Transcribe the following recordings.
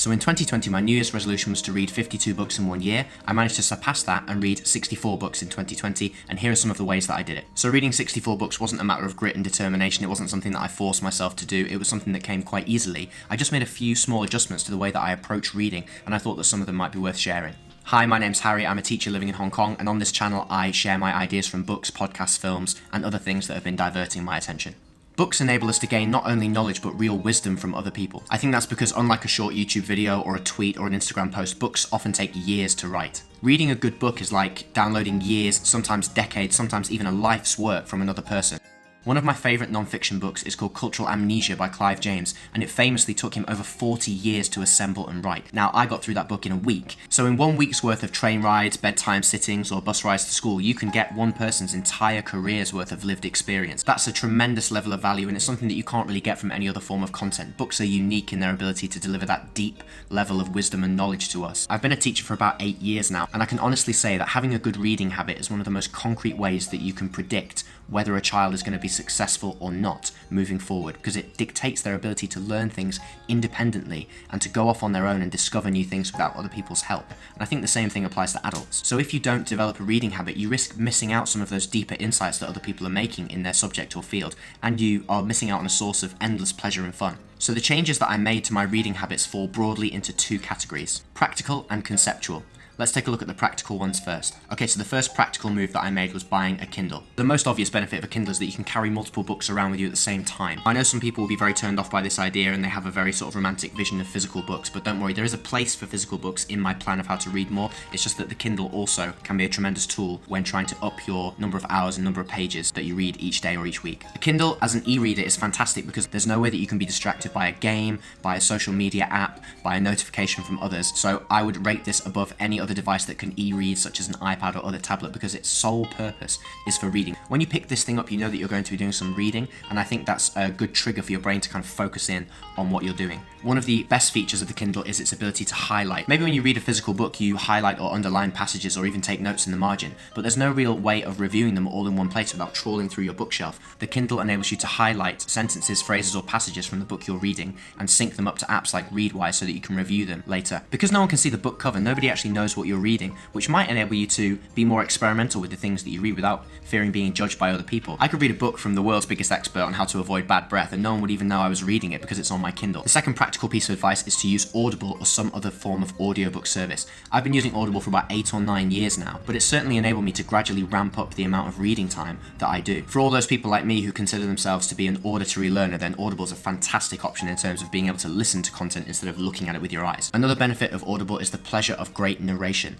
So in 2020, my New Year's resolution was to read 52 books in 1 year. I managed to surpass that and read 64 books in 2020, and here are some of the ways that I did it. So reading 64 books wasn't a matter of grit and determination. It wasn't something that I forced myself to do. It was something that came quite easily. I just made a few small adjustments to the way that I approach reading, and I thought that some of them might be worth sharing. Hi, my name's Harry. I'm a teacher living in Hong Kong, and on this channel I share my ideas from books, podcasts, films, and other things that have been diverting my attention. Books enable us to gain not only knowledge but real wisdom from other people. I think that's because unlike a short YouTube video or a tweet or an Instagram post, books often take years to write. Reading a good book is like downloading years, sometimes decades, sometimes even a life's work from another person. One of my favourite non-fiction books is called Cultural Amnesia by Clive James, and it famously took him over 40 years to assemble and write. Now, I got through that book in a week. So in 1 week's worth of train rides, bedtime sittings, or bus rides to school, you can get one person's entire career's worth of lived experience. That's a tremendous level of value, and it's something that you can't really get from any other form of content. Books are unique in their ability to deliver that deep level of wisdom and knowledge to us. I've been a teacher for about 8 years now, and I can honestly say that having a good reading habit is one of the most concrete ways that you can predict whether a child is going to be successful or not moving forward, because it dictates their ability to learn things independently and to go off on their own and discover new things without other people's help. And I think the same thing applies to adults. So if you don't develop a reading habit, you risk missing out some of those deeper insights that other people are making in their subject or field, and you are missing out on a source of endless pleasure and fun. So the changes that I made to my reading habits fall broadly into two categories: practical and conceptual. Let's take a look at the practical ones first. Okay, so the first practical move that I made was buying a Kindle. The most obvious benefit of a Kindle is that you can carry multiple books around with you at the same time. I know some people will be very turned off by this idea and they have a very sort of romantic vision of physical books, but don't worry, there is a place for physical books in my plan of how to read more. It's just that the Kindle also can be a tremendous tool when trying to up your number of hours and number of pages that you read each day or each week. The Kindle as an e-reader is fantastic because there's no way that you can be distracted by a game, by a social media app, by a notification from others. So I would rate this above any other device that can e-read, such as an iPad or other tablet, because its sole purpose is for reading. When you pick this thing up, you know that you're going to be doing some reading, and I think that's a good trigger for your brain to kind of focus in on what you're doing. One of the best features of the Kindle is its ability to highlight. Maybe when you read a physical book, you highlight or underline passages or even take notes in the margin, but there's no real way of reviewing them all in one place without trawling through your bookshelf. The Kindle enables you to highlight sentences, phrases, or passages from the book you're reading and sync them up to apps like Readwise so that you can review them later. Because no one can see the book cover, nobody actually knows what you're reading, which might enable you to be more experimental with the things that you read without fearing being judged by other people. I could read a book from the world's biggest expert on how to avoid bad breath and no one would even know I was reading it because it's on my Kindle. The second practical piece of advice is to use Audible or some other form of audiobook service. I've been using Audible for about 8 or 9 years now, but it's certainly enabled me to gradually ramp up the amount of reading time that I do. For all those people like me who consider themselves to be an auditory learner, then Audible is a fantastic option in terms of being able to listen to content instead of looking at it with your eyes. Another benefit of Audible is the pleasure of great narration.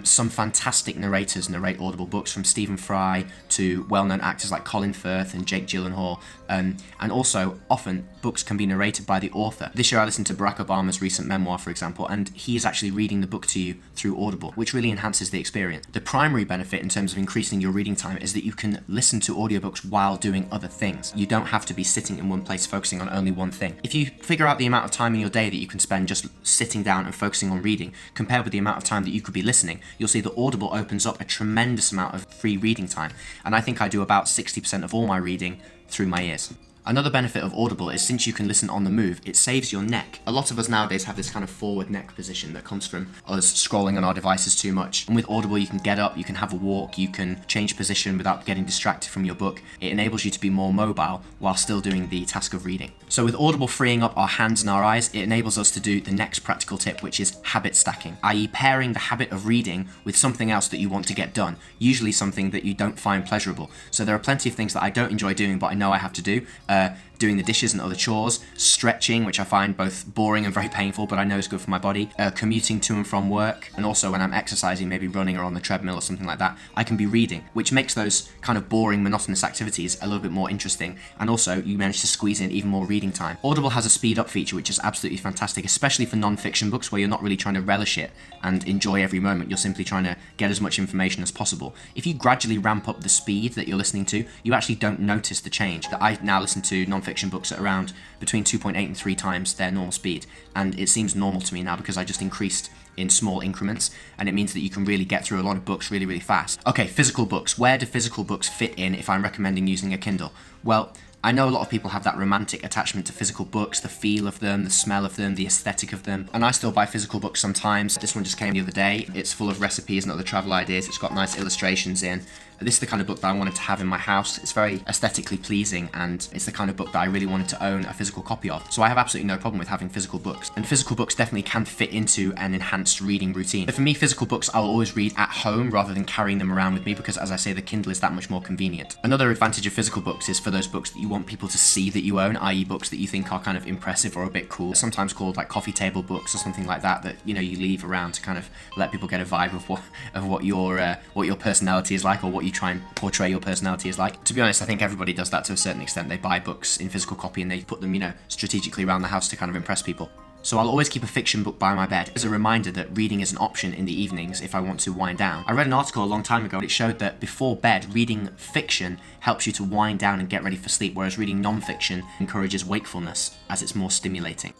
Some fantastic narrators narrate Audible books, from Stephen Fry to well-known actors like Colin Firth and Jake Gyllenhaal, and also often books can be narrated by the author. This year I listened to Barack Obama's recent memoir, for example, and he is actually reading the book to you through Audible, which really enhances the experience. The primary benefit in terms of increasing your reading time is that you can listen to audiobooks while doing other things. You don't have to be sitting in one place focusing on only one thing. If you figure out the amount of time in your day that you can spend just sitting down and focusing on reading, compared with the amount of time that you could be listening, you'll see that Audible opens up a tremendous amount of free reading time, and I think I do about 60% of all my reading through my ears. Another benefit of Audible is since you can listen on the move, it saves your neck. A lot of us nowadays have this kind of forward neck position that comes from us scrolling on our devices too much. And with Audible, you can get up, you can have a walk, you can change position without getting distracted from your book. It enables you to be more mobile while still doing the task of reading. So with Audible freeing up our hands and our eyes, it enables us to do the next practical tip, which is habit stacking, i.e. pairing the habit of reading with something else that you want to get done, usually something that you don't find pleasurable. So there are plenty of things that I don't enjoy doing, but I know I have to do. Doing the dishes and other chores, stretching, which I find both boring and very painful, but I know is good for my body, commuting to and from work, and also when I'm exercising, maybe running or on the treadmill or something like that, I can be reading, which makes those kind of boring, monotonous activities a little bit more interesting, and also you manage to squeeze in even more reading time. Audible has a speed up feature, which is absolutely fantastic, especially for non-fiction books where you're not really trying to relish it and enjoy every moment, you're simply trying to get as much information as possible. If you gradually ramp up the speed that you're listening to, you actually don't notice the change. I now listen to non-fiction books at around between 2.8 and 3 times their normal speed, and it seems normal to me now because I just increased in small increments, and it means that you can really get through a lot of books really fast. Okay, physical books. Where do physical books fit in if I'm recommending using a Kindle? Well, I know a lot of people have that romantic attachment to physical books, the feel of them, the smell of them, the aesthetic of them, and I still buy physical books sometimes. This one just came the other day. It's full of recipes and other travel ideas. It's got nice illustrations in. This is the kind of book that I wanted to have in my house. It's very aesthetically pleasing, and it's the kind of book that I really wanted to own a physical copy of. So I have absolutely no problem with having physical books. And physical books definitely can fit into an enhanced reading routine. But for me, physical books I'll always read at home rather than carrying them around with me because, as I say, the Kindle is that much more convenient. Another advantage of physical books is for those books that you want people to see that you own, i.e. books that you think are kind of impressive or a bit cool. Sometimes called like coffee table books or something like that, you know, you leave around to kind of let people get a vibe of what your personality is like, or what you try and portray your personality is like. To be honest, I think everybody does that to a certain extent. They buy books in physical copy and they put them, you know, strategically around the house to kind of impress people. So I'll always keep a fiction book by my bed as a reminder that reading is an option in the evenings if I want to wind down. I read an article a long time ago. It showed that before bed, reading fiction helps you to wind down and get ready for sleep, whereas reading non-fiction encourages wakefulness as it's more stimulating.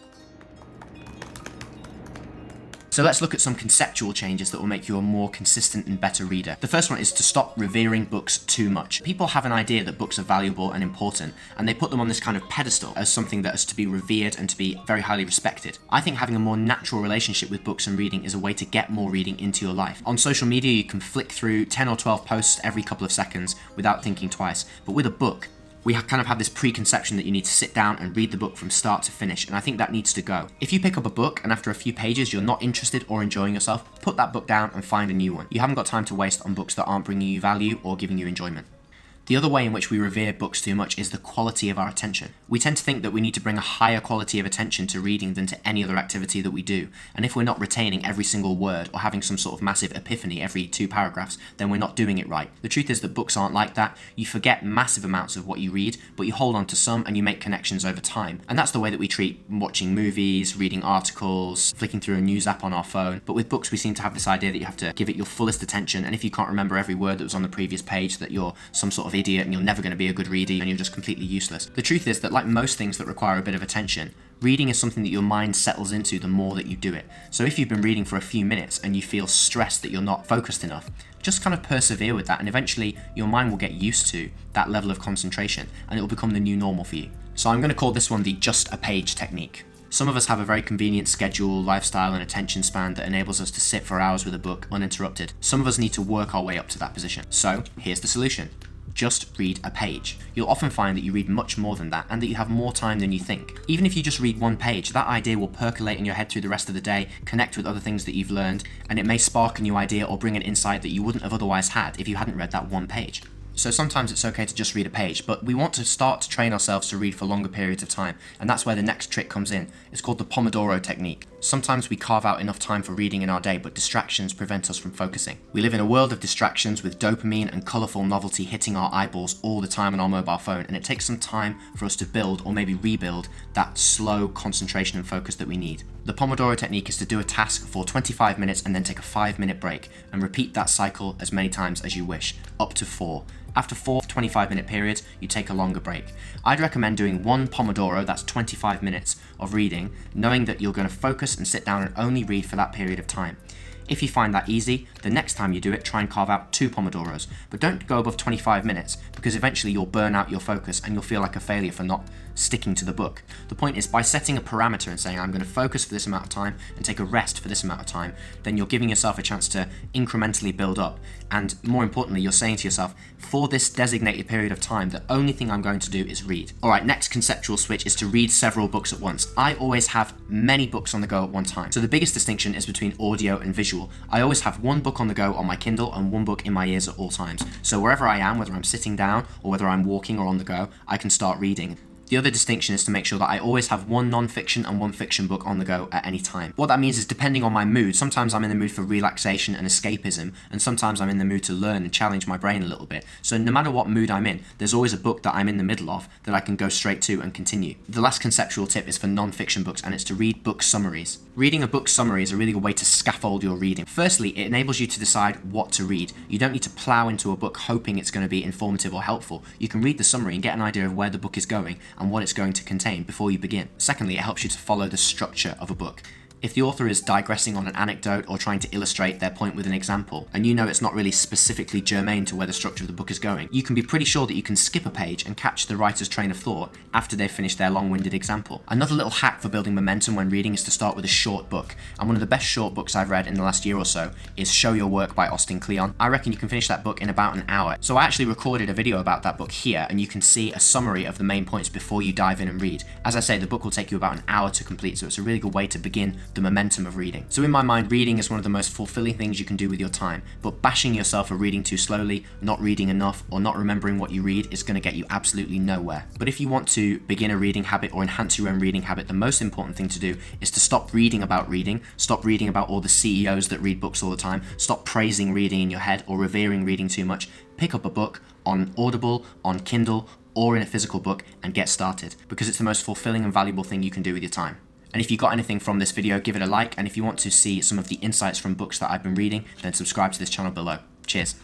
So let's look at some conceptual changes that will make you a more consistent and better reader. The first one is to stop revering books too much. People have an idea that books are valuable and important, and they put them on this kind of pedestal as something that is to be revered and to be very highly respected. I think having a more natural relationship with books and reading is a way to get more reading into your life. On social media, you can flick through 10 or 12 posts every couple of seconds without thinking twice, but with a book, we kind of have this preconception that you need to sit down and read the book from start to finish, and I think that needs to go. If you pick up a book and after a few pages you're not interested or enjoying yourself, put that book down and find a new one. You haven't got time to waste on books that aren't bringing you value or giving you enjoyment. The other way in which we revere books too much is the quality of our attention. We tend to think that we need to bring a higher quality of attention to reading than to any other activity that we do. And if we're not retaining every single word or having some sort of massive epiphany every 2 paragraphs, then we're not doing it right. The truth is that books aren't like that. You forget massive amounts of what you read, but you hold on to some and you make connections over time. And that's the way that we treat watching movies, reading articles, flicking through a news app on our phone. But with books, we seem to have this idea that you have to give it your fullest attention. And if you can't remember every word that was on the previous page, that you're some sort of idiot and you're never going to be a good reader and you're just completely useless. The truth is that, like most things that require a bit of attention, reading is something that your mind settles into the more that you do it. So if you've been reading for a few minutes and you feel stressed that you're not focused enough, just kind of persevere with that, and eventually your mind will get used to that level of concentration and it will become the new normal for you. So I'm going to call this one the just a page technique. Some of us have a very convenient schedule, lifestyle and attention span that enables us to sit for hours with a book uninterrupted. Some of us need to work our way up to that position. So here's the solution. Just read a page. You'll often find that you read much more than that and that you have more time than you think. Even if you just read one page, that idea will percolate in your head through the rest of the day, connect with other things that you've learned, and it may spark a new idea or bring an insight that you wouldn't have otherwise had if you hadn't read that one page. So sometimes it's okay to just read a page, but we want to start to train ourselves to read for longer periods of time, and that's where the next trick comes in. It's called the Pomodoro Technique. Sometimes we carve out enough time for reading in our day, but distractions prevent us from focusing. We live in a world of distractions with dopamine and colourful novelty hitting our eyeballs all the time on our mobile phone, and it takes some time for us to build or maybe rebuild that slow concentration and focus that we need. The Pomodoro Technique is to do a task for 25 minutes and then take a 5-minute break, and repeat that cycle as many times as you wish, up to 4. After 4 25-minute periods, you take a longer break. I'd recommend doing 1 Pomodoro, that's 25 minutes of reading, knowing that you're going to focus and sit down and only read for that period of time. If you find that easy, the next time you do it, try and carve out 2 Pomodoros, but don't go above 25 minutes because eventually you'll burn out your focus and you'll feel like a failure for not sticking to the book. The point is, by setting a parameter and saying I'm going to focus for this amount of time and take a rest for this amount of time, then you're giving yourself a chance to incrementally build up, and more importantly, you're saying to yourself, for this designated period of time, the only thing I'm going to do is read. Alright, next conceptual switch is to read several books at once. I always have many books on the go at one time, so the biggest distinction is between audio and visual. I always have 1 book on the go on my Kindle and 1 book in my ears at all times. So wherever I am, whether I'm sitting down or whether I'm walking or on the go, I can start reading. The other distinction is to make sure that I always have 1 non-fiction and 1 fiction book on the go at any time. What that means is, depending on my mood, sometimes I'm in the mood for relaxation and escapism, and sometimes I'm in the mood to learn and challenge my brain a little bit. So no matter what mood I'm in, there's always a book that I'm in the middle of that I can go straight to and continue. The last conceptual tip is for non-fiction books, and it's to read book summaries. Reading a book summary is a really good way to scaffold your reading. Firstly, it enables you to decide what to read. You don't need to plow into a book hoping it's going to be informative or helpful. You can read the summary and get an idea of where the book is going and what it's going to contain before you begin. Secondly, it helps you to follow the structure of a book. If the author is digressing on an anecdote or trying to illustrate their point with an example, and you know it's not really specifically germane to where the structure of the book is going, you can be pretty sure that you can skip a page and catch the writer's train of thought after they've finished their long-winded example. Another little hack for building momentum when reading is to start with a short book, and one of the best short books I've read in the last year or so is Show Your Work by Austin Kleon. I reckon you can finish that book in about an hour. So I actually recorded a video about that book here, and you can see a summary of the main points before you dive in and read. As I say, the book will take you about an hour to complete, so it's a really good way to begin the momentum of reading. So in my mind, reading is one of the most fulfilling things you can do with your time, but bashing yourself for reading too slowly, not reading enough, or not remembering what you read is going to get you absolutely nowhere. But if you want to begin a reading habit or enhance your own reading habit, the most important thing to do is to stop reading about reading, stop reading about all the CEOs that read books all the time, stop praising reading in your head or revering reading too much. Pick up a book on Audible, on Kindle, or in a physical book and get started, because it's the most fulfilling and valuable thing you can do with your time. And if you got anything from this video, give it a like, and if you want to see some of the insights from books that I've been reading, then subscribe to this channel below. Cheers.